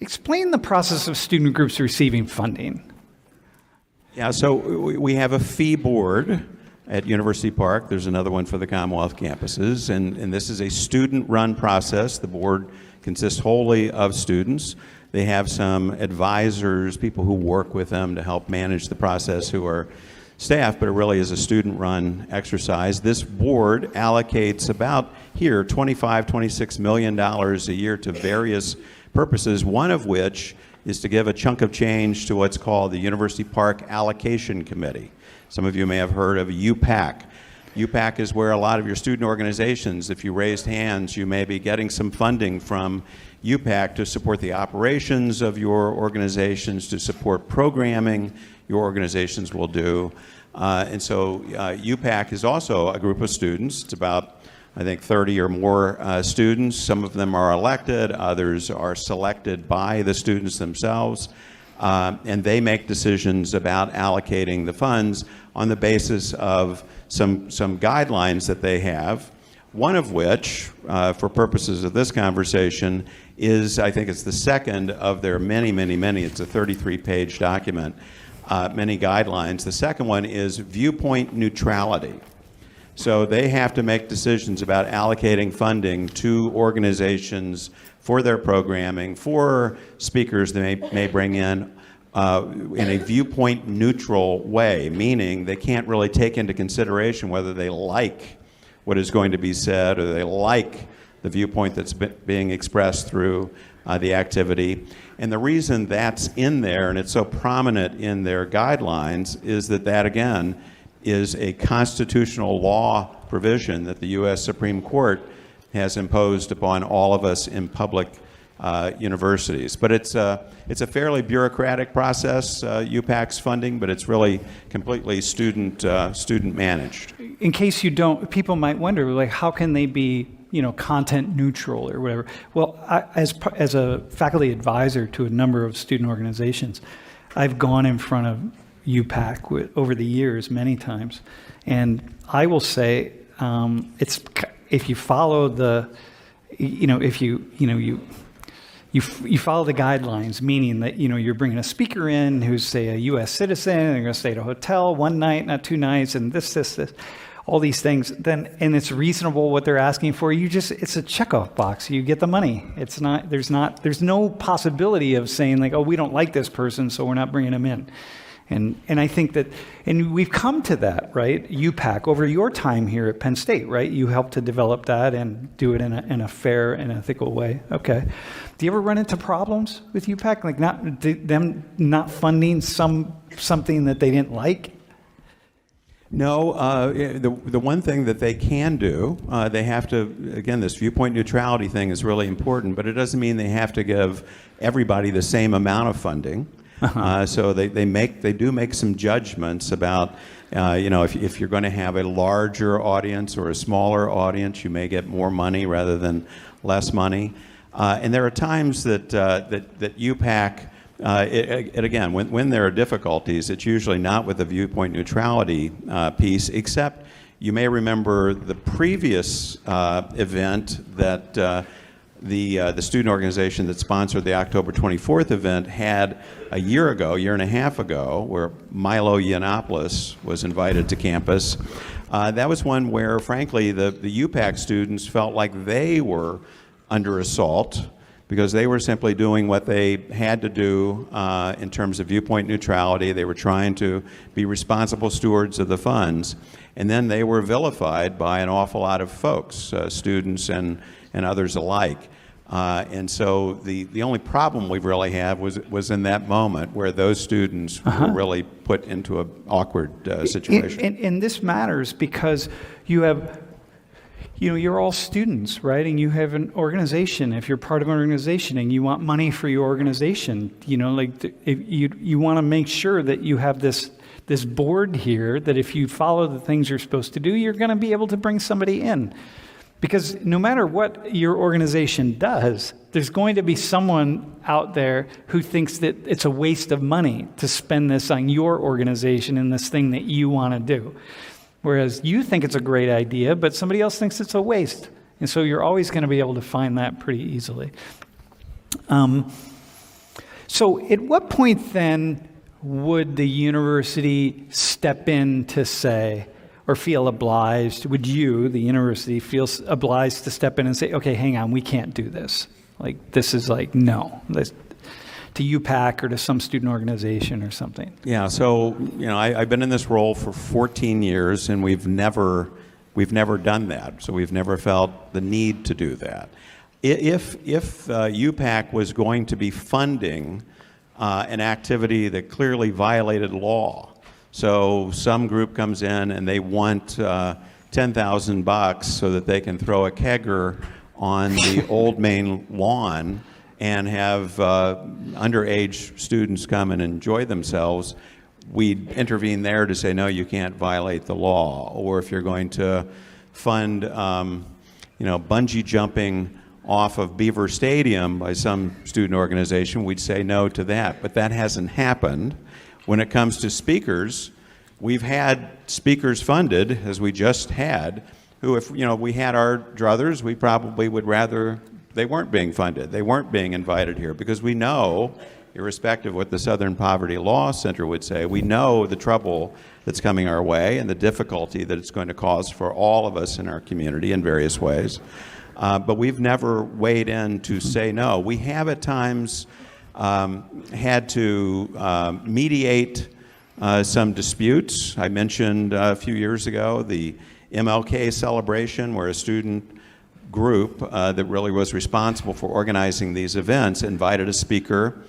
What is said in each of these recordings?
Explain the process of student groups receiving funding. Yeah, so we have a fee board at University Park. There's another one for the Commonwealth campuses, and this is a student-run process. The board consists wholly of students. They have some advisors, people who work with them to help manage the process who are staff, but it really is a student-run exercise. This board allocates about $25, $26 million a year to various purposes, one of which is to give a chunk of change to what's called the University Park Allocation Committee. Some of you may have heard of UPAC. UPAC is where a lot of your student organizations, if you raised hands, you may be getting some funding from UPAC to support the operations of your organizations, to support programming your organizations will do. And so UPAC is also a group of students. It's about, I think, 30 or more students. Some of them are elected, others are selected by the students themselves, and they make decisions about allocating the funds on the basis of some guidelines that they have, one of which, for purposes of this conversation, is, I think it's the second of their many, it's a 33-page document, many guidelines. The second one is viewpoint neutrality. So they have to make decisions about allocating funding to organizations for their programming, for speakers they may bring in a viewpoint neutral way, meaning they can't really take into consideration whether they like what is going to be said or they like the viewpoint that's being expressed through the activity. And the reason that's in there, and it's so prominent in their guidelines, is that again, is a constitutional law provision that the U.S. Supreme Court has imposed upon all of us in public universities. But it's a fairly bureaucratic process, UPAC's funding, but it's really completely student managed. In case you don't, people might wonder, like, how can they be, content neutral or whatever? Well, as a faculty advisor to a number of student organizations, I've gone in front of UPAC over the years many times, and I will say it's, if you follow the, if you follow the guidelines, meaning that you're bringing a speaker in who's, say, a U.S. citizen, and they're going to stay at a hotel one night, not 2 nights, and this, all these things. Then, and it's reasonable what they're asking for. It's a checkoff box. You get the money. It's not. There's no possibility of saying like, oh, we don't like this person, so we're not bringing them in. And I think that, and we've come to that, right? UPAC, over your time here at Penn State, right? You helped to develop that and do it in a fair and ethical way. Okay. Do you ever run into problems with UPAC, like them not funding something that they didn't like? No, the one thing that they can do, they have to, again, this viewpoint neutrality thing is really important, but it doesn't mean they have to give everybody the same amount of funding. So they do make some judgments about, if you're going to have a larger audience or a smaller audience, you may get more money rather than less money. And there are times that UPAC, again, when there are difficulties, it's usually not with the viewpoint neutrality piece, except you may remember the previous event that the student organization that sponsored the October 24th event had a year and a half ago, where Milo Yiannopoulos was invited to campus. That was one where, frankly, the UPAC students felt like they were under assault because they were simply doing what they had to do in terms of viewpoint neutrality. They were trying to be responsible stewards of the funds. And then they were vilified by an awful lot of folks, students and others alike. And so the only problem we really had was in that moment where those students were really put into an awkward situation. And this matters because you're all students, right? And you have an organization. If you're part of an organization and you want money for your organization, you want to make sure that you have this board here that if you follow the things you're supposed to do, you're going to be able to bring somebody in. Because no matter what your organization does, there's going to be someone out there who thinks that it's a waste of money to spend this on your organization and this thing that you want to do. Whereas you think it's a great idea, but somebody else thinks it's a waste. And so you're always going to be able to find that pretty easily. So at what point then would the university step in to say, or feel obliged, would you, the university, feel obliged to step in and say, okay, hang on, we can't do this. Like, this is like, no, to UPAC or to some student organization or something. Yeah, so, I've been in this role for 14 years, and we've never done that. So we've never felt the need to do that. If UPAC was going to be funding an activity that clearly violated law, so some group comes in and they want $10,000 so that they can throw a kegger on the Old Main lawn and have underage students come and enjoy themselves, we'd intervene there to say, no, you can't violate the law. Or if you're going to fund, bungee jumping off of Beaver Stadium by some student organization, we'd say no to that. But that hasn't happened. When it comes to speakers, we've had speakers funded, as we just had, who, if we had our druthers, we probably would rather they weren't being funded. They weren't being invited here, because we know, irrespective of what the Southern Poverty Law Center would say, we know the trouble that's coming our way and the difficulty that it's going to cause for all of us in our community in various ways. But we've never weighed in to say no. We have at times had to mediate some disputes. I mentioned a few years ago the MLK celebration, where a student group that really was responsible for organizing these events invited a speaker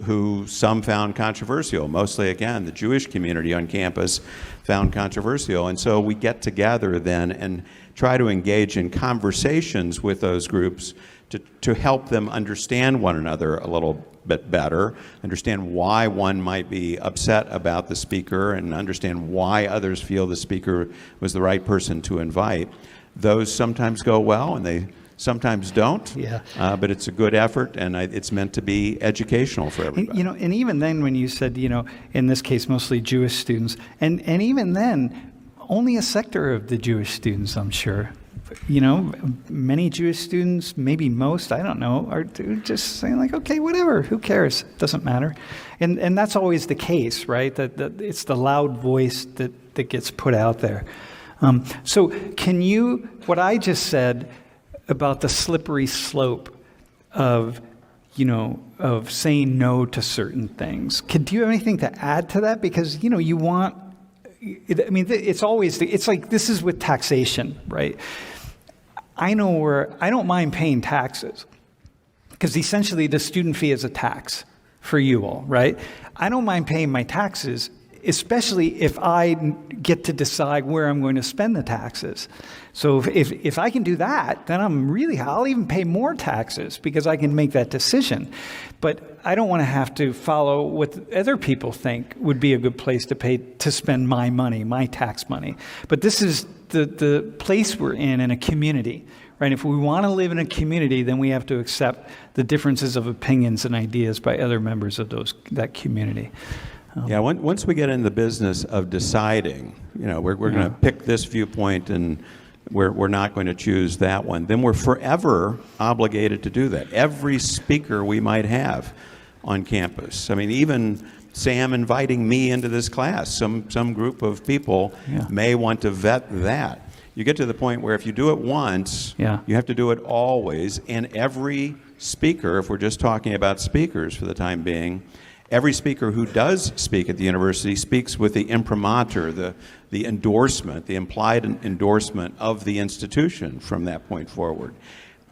who some found controversial. Mostly, again, the Jewish community on campus found controversial. And so we get together then and try to engage in conversations with those groups to help them understand one another a little bit better, understand why one might be upset about the speaker, and understand why others feel the speaker was the right person to invite. Those sometimes go well, and they sometimes don't. Yeah. But it's a good effort, and it's meant to be educational for everybody. And even then, when you said, in this case, mostly Jewish students, and even then, only a sector of the Jewish students, I'm sure. Many Jewish students, maybe most, I don't know, are just saying like, okay, whatever, who cares? It doesn't matter. And that's always the case, right? That it's the loud voice that gets put out there. So what I just said about the slippery slope of saying no to certain things, do you have anything to add to that? Because, you want, it's always, it's like, this is with taxation, right? I don't mind paying taxes, because essentially the student fee is a tax for you all, right? I don't mind paying my taxes, especially if I get to decide where I'm going to spend the taxes. So if I can do that, then I'll even pay more taxes, because I can make that decision. But I don't want to have to follow what other people think would be a good place to spend my money, my tax money. But this is the place we're in a community, right? If we want to live in a community, then we have to accept the differences of opinions and ideas by other members of that community. Yeah, once we get in the business of deciding, we're going to pick this viewpoint and we're not going to choose that one, then we're forever obligated to do that. Every speaker we might have on campus. Even Sam inviting me into this class, some group of people may want to vet that. You get to the point where if you do it once, you have to do it always, and every speaker, if we're just talking about speakers for the time being, every speaker who does speak at the university speaks with the imprimatur, the endorsement, the implied endorsement of the institution from that point forward.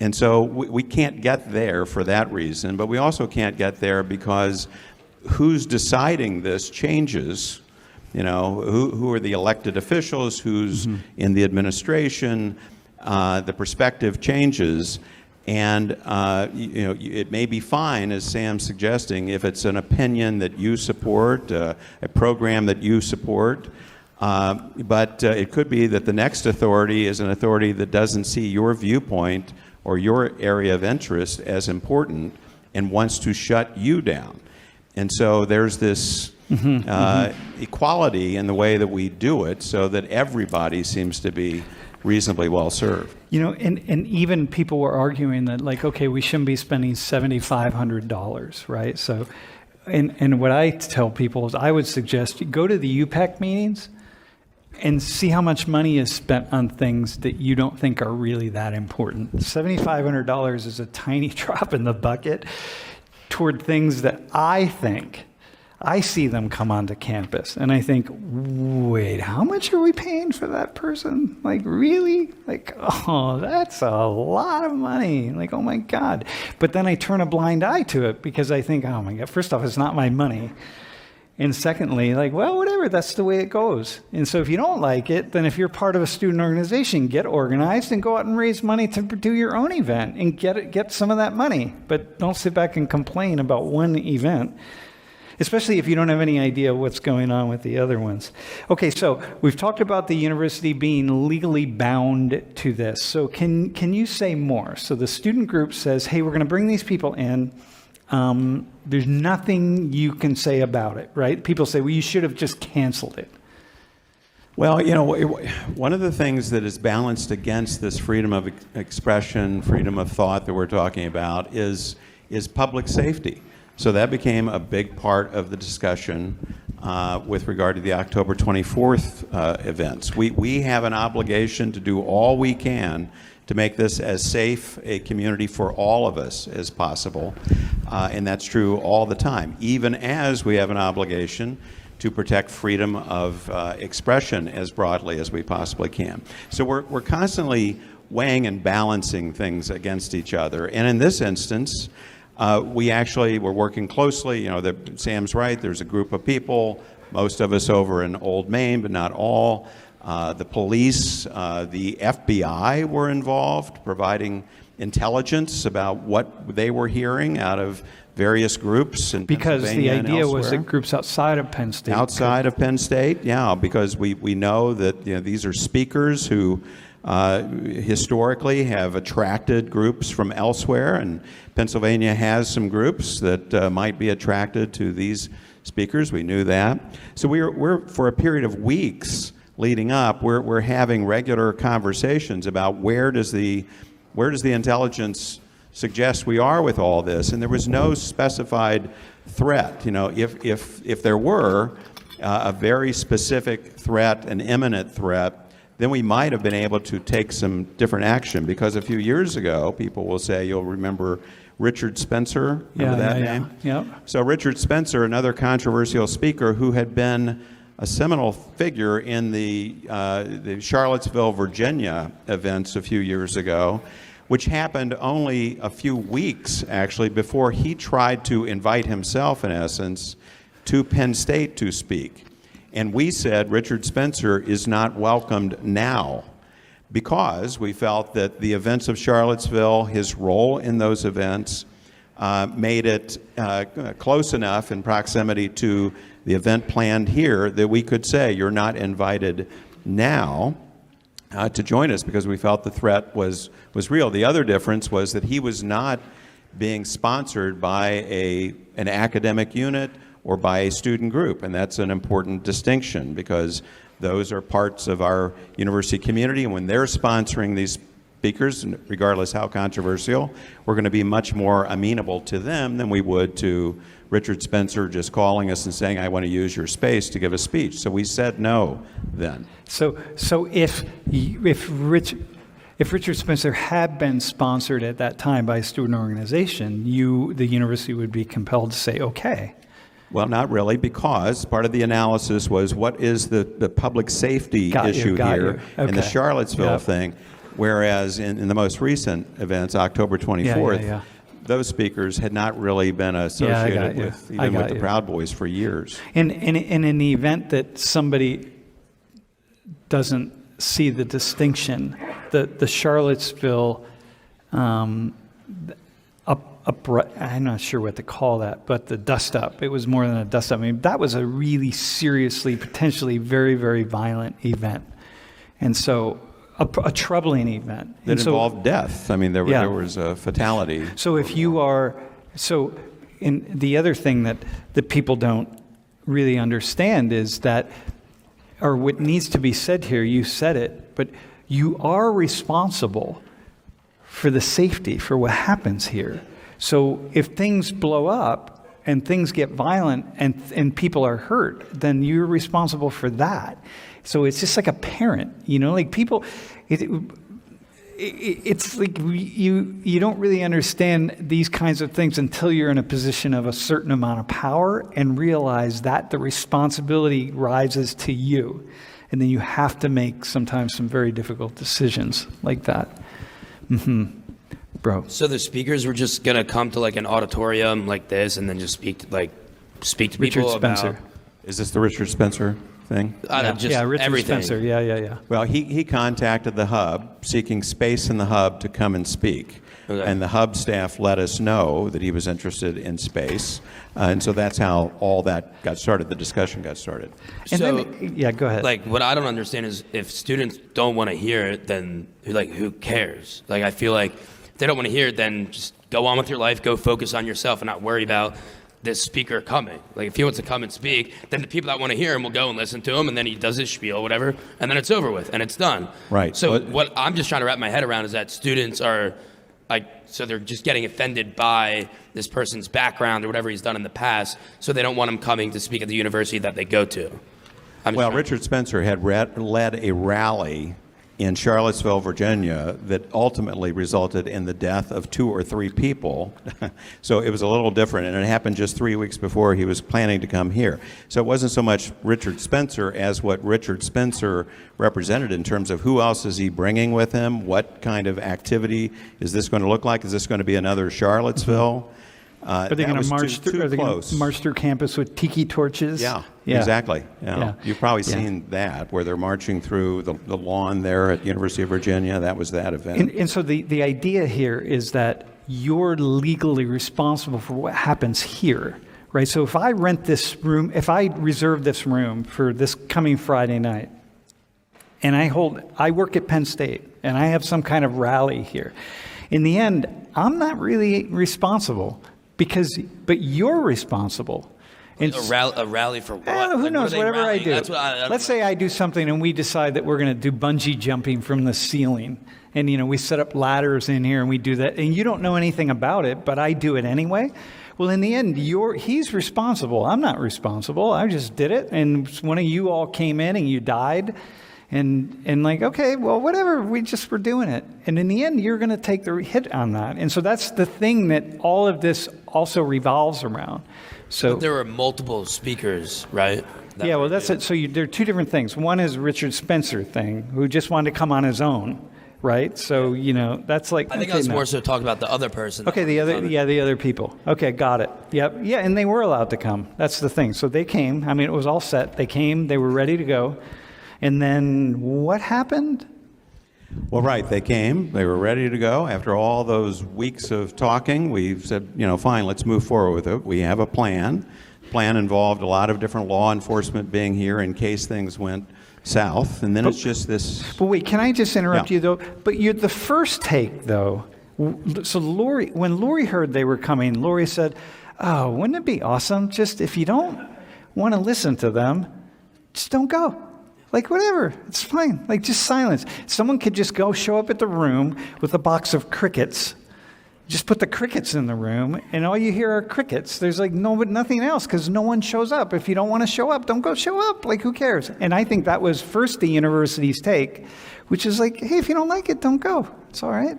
And so we can't get there for that reason, but we also can't get there because who's deciding this changes. Who are the elected officials, who's in the administration, the perspective changes. And it may be fine, as Sam's suggesting, if it's an opinion that you support, a program that you support. But it could be that the next authority is an authority that doesn't see your viewpoint or your area of interest as important and wants to shut you down. And so there's this equality in the way that we do it, so that everybody seems to be reasonably well served. And even people were arguing that, like, okay, we shouldn't be spending $7,500, right? So and what I tell people is I would suggest you go to the UPEC meetings and see how much money is spent on things that you don't think are really that important. $7,500 is a tiny drop in the bucket toward things that I see them come onto campus and I think, wait, how much are we paying for that person? Like, really? Like, oh, that's a lot of money. Like, oh my God. But then I turn a blind eye to it because I think, oh my God, first off, it's not my money. And secondly, like, well, whatever, that's the way it goes. And so if you don't like it, then if you're part of a student organization, get organized and go out and raise money to do your own event and get some of that money. But don't sit back and complain about one event, especially if you don't have any idea what's going on with the other ones. Okay, so we've talked about the university being legally bound to this. So can you say more? So the student group says, hey, we're going to bring these people in. There's nothing you can say about it, right? People say, well, you should have just canceled it. Well, one of the things that is balanced against this freedom of expression, freedom of thought that we're talking about is public safety. So that became a big part of the discussion with regard to the October 24th events. We have an obligation to do all we can to make this as safe a community for all of us as possible. And that's true all the time, even as we have an obligation to protect freedom of expression as broadly as we possibly can. So we're constantly weighing and balancing things against each other. And in this instance, we're working closely. Sam's right, there's a group of people, most of us over in Old Main, but not all. The police, the FBI were involved, providing intelligence about what they were hearing out of various groups in because Pennsylvania the idea and was that elsewhere. groups outside of Penn State. Outside of Penn State, yeah, because we know that these are speakers who historically have attracted groups from elsewhere, and Pennsylvania has some groups that might be attracted to these speakers. We knew that. So we're for a period of weeks leading up, we're having regular conversations about where does the intelligence suggest we are with all this, and there was no specified threat. If there were a very specific threat, an imminent threat, then we might have been able to take some different action. Because a few years ago, people will say, you'll remember Richard Spencer, remember that name? Yeah. So Richard Spencer, another controversial speaker who had been a seminal figure in the Charlottesville, Virginia events a few years ago, which happened only a few weeks, actually, before he tried to invite himself, in essence, to Penn State to speak. And we said Richard Spencer is not welcomed now because we felt that the events of Charlottesville, his role in those events, made it close enough in proximity to the event planned here that we could say you're not invited now to join us, because we felt the threat was real. The other difference was that he was not being sponsored by an academic unit or by a student group, and that's an important distinction because those are parts of our university community, and when they're sponsoring these speakers, regardless how controversial, we're going to be much more amenable to them than we would to Richard Spencer just calling us and saying, I want to use your space to give a speech. So we said no then. So if Richard Spencer had been sponsored at that time by a student organization, the university would be compelled to say, okay. Well, not really, because part of the analysis was what is the public safety issue here in the Charlottesville thing, whereas in the most recent events, October 24th, those speakers had not really been associated with the Proud Boys for years. And in the event that somebody doesn't see the distinction, the Charlottesville I'm not sure what to call that, but the dust up, it was more than a dust up. I mean, that was a really seriously, potentially very, very violent event. And so a troubling event. That involved death. I mean, there was a fatality. So if you are, in the other thing that people don't really understand is that, or what needs to be said here, you said it, but you are responsible for the safety, for what happens here. So if things blow up, and things get violent and people are hurt, then you're responsible for that. So it's just like a parent, like people, it's like you don't really understand these kinds of things until you're in a position of a certain amount of power and realize that the responsibility rises to you. And then you have to make sometimes some very difficult decisions like that. Bro. So the speakers were just gonna come to like an auditorium like this and then just speak to Richard people Spencer. about Is this the Richard Spencer thing? just Richard everything. Spencer. Yeah. Well, he contacted the hub, seeking space in the hub to come and speak. Okay. And the hub staff let us know that he was interested in space. And so that's how all that got started, the discussion got started. And So, then, go ahead. Like, what I don't understand is if students don't want to hear it, then who cares? Like, I feel like if they don't want to hear it, then just go on with your life, go focus on yourself and not worry about this speaker coming. Like, if he wants to come and speak, then the people that want to hear him will go and listen to him, and then he does his spiel, whatever, and then it's over with, and it's done. Right. So But- what I'm just trying to wrap my head around is that students are, so they're just getting offended by this person's background or whatever he's done in the past, so they don't want him coming to speak at the university that they go to. Well, Richard Spencer had led a rally in Charlottesville, Virginia, that ultimately resulted in the death of 2 or 3 people. So it was a little different, and it happened just 3 weeks before he was planning to come here. So it wasn't so much Richard Spencer as what Richard Spencer represented in terms of who else is he bringing with him, what kind of activity is this going to look like? Is this going to be another Charlottesville? Are they going to march through? Are they going to march through campus with tiki torches? Yeah, exactly. Yeah. You've probably seen that, where they're marching through the lawn there at University of Virginia. That was that event. And so the idea here is that you're legally responsible for what happens here, right? So if I rent this room, if I reserve this room for this coming Friday night, and I work at Penn State, and I have some kind of rally here, in the end, I'm not really responsible. But you're responsible. And A rally for what? who Like, knows? what are they Whatever I rallying? do. That's what I Let's say I do something and we decide that we're going to do bungee jumping from the ceiling. And, we set up ladders in here and we do that. And you don't know anything about it, but I do it anyway. Well, in the end, he's responsible. I'm not responsible. I just did it. And one of you all came in and you died. And like, okay, well, whatever, we just were doing it. And in the end, you're going to take the hit on that. And so that's the thing that all of this also revolves around. So But there were multiple speakers, right? yeah, well, that's it. So there are 2 different things. One is Richard Spencer thing, who just wanted to come on his own, right? So, that's like, I think I was more so talking about the other person. okay, the other people. Okay, got it. Yep. Yeah, and they were allowed to come. That's the thing. So they came. I mean, it was all set. They came. They were ready to go. And then what happened? Well, right, they came. They were ready to go. After all those weeks of talking, we said, fine, let's move forward with it. We have a plan. The plan involved a lot of different law enforcement being here in case things went south. And then it's just this. But wait, can I just interrupt Yeah. you, though? But the first take, though, so when Lori heard they were coming, Lori said, oh, wouldn't it be awesome just if you don't want to listen to them, just don't go. Like, whatever, it's fine. Like, just silence. Someone could just show up at the room with a box of crickets. Just put the crickets in the room, and all you hear are crickets. There's nothing else because no one shows up. If you don't want to show up, don't go show up. Like, who cares? And I think that was first the university's take, which is like, hey, if you don't like it, don't go. It's all right.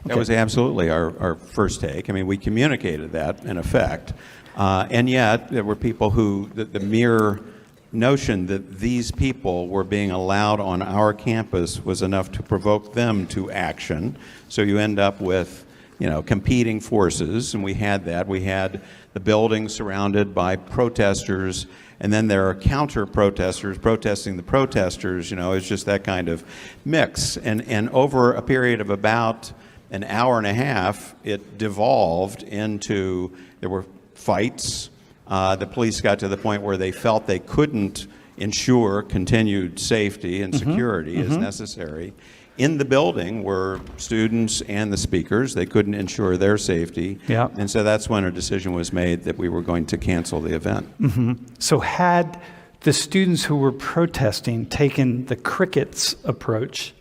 That was absolutely our first take. I mean, we communicated that in effect. And yet, there were people who, the mere notion that these people were being allowed on our campus was enough to provoke them to action. So you end up with, competing forces, and we had that. We had the building surrounded by protesters, and then there are counter-protesters protesting the protesters. It's just that kind of mix. And over a period of about an hour and a half, it devolved into, there were fights. The police got to the point where they felt they couldn't ensure continued safety and security as necessary. In the building were students and the speakers. They couldn't ensure their safety. Yeah. And so that's when a decision was made that we were going to cancel the event. So had the students who were protesting taken the crickets approach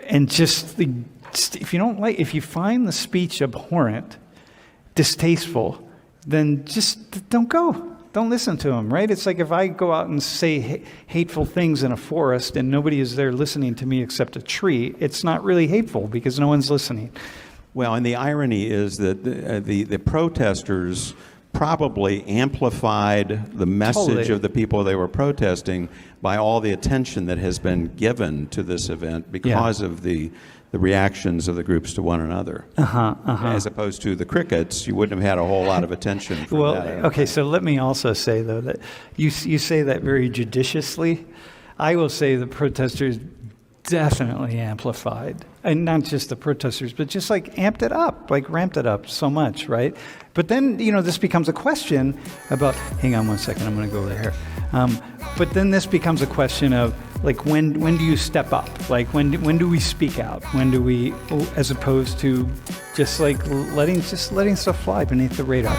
and if you find the speech abhorrent, distasteful, then just don't go. Don't listen to them, right? It's like if I go out and say hateful things in a forest and nobody is there listening to me except a tree, it's not really hateful because no one's listening. Well, and the irony is that the protesters probably amplified the message Totally. of the people they were protesting by all the attention that has been given to this event because of the reactions of the groups to one another. As opposed to the crickets, you wouldn't have had a whole lot of attention for Well, that. okay, so let me also say, though, that you say that very judiciously. I will say the protesters definitely amplified, and not just the protesters, but just like ramped it up so much, right? But then, this becomes a question about, hang on one second, I'm going to go over here. But then this becomes a question of, like, when do you step up? Like, when do we speak out? When do we, as opposed to just like letting stuff fly beneath the radar?